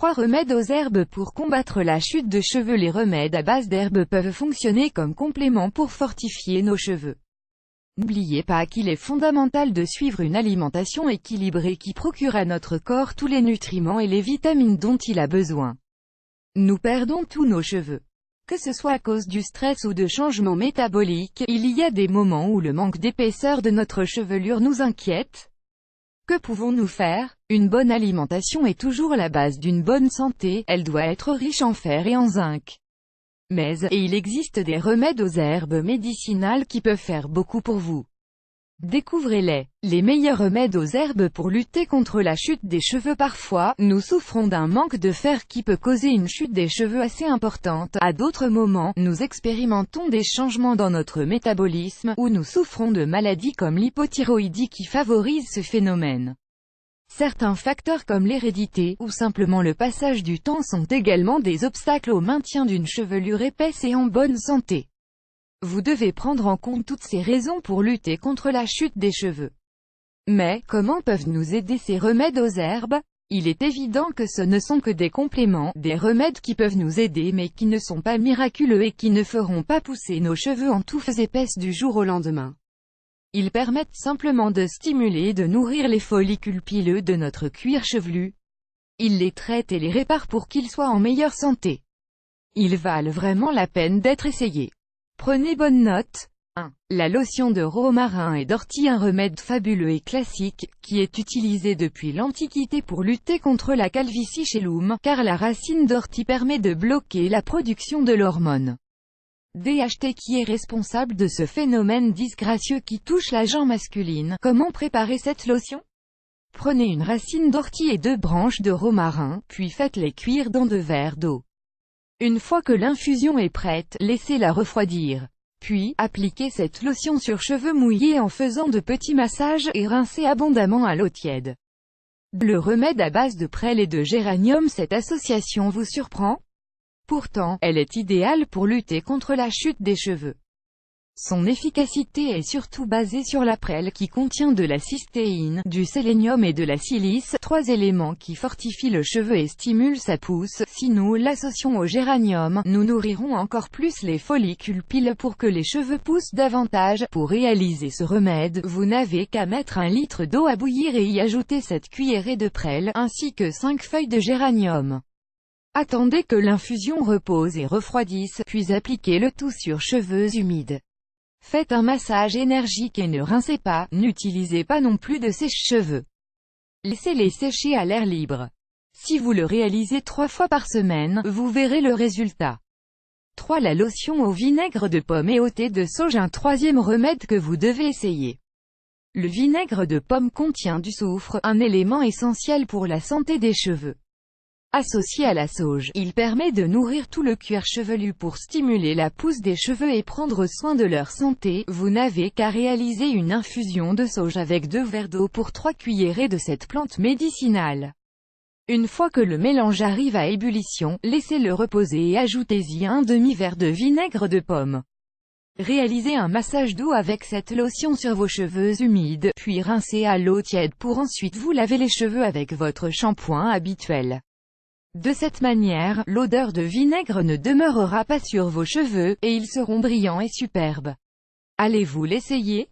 3 remèdes aux herbes pour combattre la chute de cheveux. Les remèdes à base d'herbes peuvent fonctionner comme complément pour fortifier nos cheveux. N'oubliez pas qu'il est fondamental de suivre une alimentation équilibrée qui procure à notre corps tous les nutriments et les vitamines dont il a besoin. Nous perdons tous nos cheveux. Que ce soit à cause du stress ou de changements métaboliques, il y a des moments où le manque d'épaisseur de notre chevelure nous inquiète. Que pouvons-nous faire? Une bonne alimentation est toujours la base d'une bonne santé, elle doit être riche en fer et en zinc. Mais, il existe des remèdes aux herbes médicinales qui peuvent faire beaucoup pour vous. Découvrez-les. Les meilleurs remèdes aux herbes pour lutter contre la chute des cheveux. Parfois, nous souffrons d'un manque de fer qui peut causer une chute des cheveux assez importante. À d'autres moments, nous expérimentons des changements dans notre métabolisme, ou nous souffrons de maladies comme l'hypothyroïdie qui favorisent ce phénomène. Certains facteurs comme l'hérédité, ou simplement le passage du temps sont également des obstacles au maintien d'une chevelure épaisse et en bonne santé. Vous devez prendre en compte toutes ces raisons pour lutter contre la chute des cheveux. Mais, comment peuvent nous aider ces remèdes aux herbes? Il est évident que ce ne sont que des compléments, des remèdes qui peuvent nous aider mais qui ne sont pas miraculeux et qui ne feront pas pousser nos cheveux en touffes épaisses du jour au lendemain. Ils permettent simplement de stimuler et de nourrir les follicules pileux de notre cuir chevelu. Ils les traitent et les réparent pour qu'ils soient en meilleure santé. Ils valent vraiment la peine d'être essayés. Prenez bonne note. 1. La lotion de romarin et d'ortie, un remède fabuleux et classique, qui est utilisé depuis l'Antiquité pour lutter contre la calvitie chez l'homme, car la racine d'ortie permet de bloquer la production de l'hormone DHT qui est responsable de ce phénomène disgracieux qui touche la gent masculine. Comment préparer cette lotion? Prenez une racine d'ortie et 2 branches de romarin, puis faites-les cuire dans 2 verres d'eau. Une fois que l'infusion est prête, laissez-la refroidir. Puis, appliquez cette lotion sur cheveux mouillés en faisant de petits massages, et rincez abondamment à l'eau tiède. Le remède à base de prêle et de géranium. Cette association vous surprend? Pourtant, elle est idéale pour lutter contre la chute des cheveux. Son efficacité est surtout basée sur la prêle qui contient de la cystéine, du sélénium et de la silice, 3 éléments qui fortifient le cheveu et stimulent sa pousse. Si nous l'associons au géranium, nous nourrirons encore plus les follicules pileux pour que les cheveux poussent davantage. Pour réaliser ce remède, vous n'avez qu'à mettre 1 litre d'eau à bouillir et y ajouter cette cuillerée de prêle, ainsi que 5 feuilles de géranium. Attendez que l'infusion repose et refroidisse, puis appliquez le tout sur cheveux humides. Faites un massage énergique et ne rincez pas, n'utilisez pas non plus de sèche-cheveux. Laissez-les sécher à l'air libre. Si vous le réalisez 3 fois par semaine, vous verrez le résultat. 3. La lotion au vinaigre de pomme et au thé de sauge, un 3e remède que vous devez essayer. Le vinaigre de pomme contient du soufre, un élément essentiel pour la santé des cheveux. Associé à la sauge, il permet de nourrir tout le cuir chevelu pour stimuler la pousse des cheveux et prendre soin de leur santé. Vous n'avez qu'à réaliser une infusion de sauge avec 2 verres d'eau pour 3 cuillerées de cette plante médicinale. Une fois que le mélange arrive à ébullition, laissez-le reposer et ajoutez-y un demi-verre de vinaigre de pomme. Réalisez un massage doux avec cette lotion sur vos cheveux humides, puis rincez à l'eau tiède pour ensuite vous laver les cheveux avec votre shampoing habituel. De cette manière, l'odeur de vinaigre ne demeurera pas sur vos cheveux, et ils seront brillants et superbes. Allez-vous l'essayer?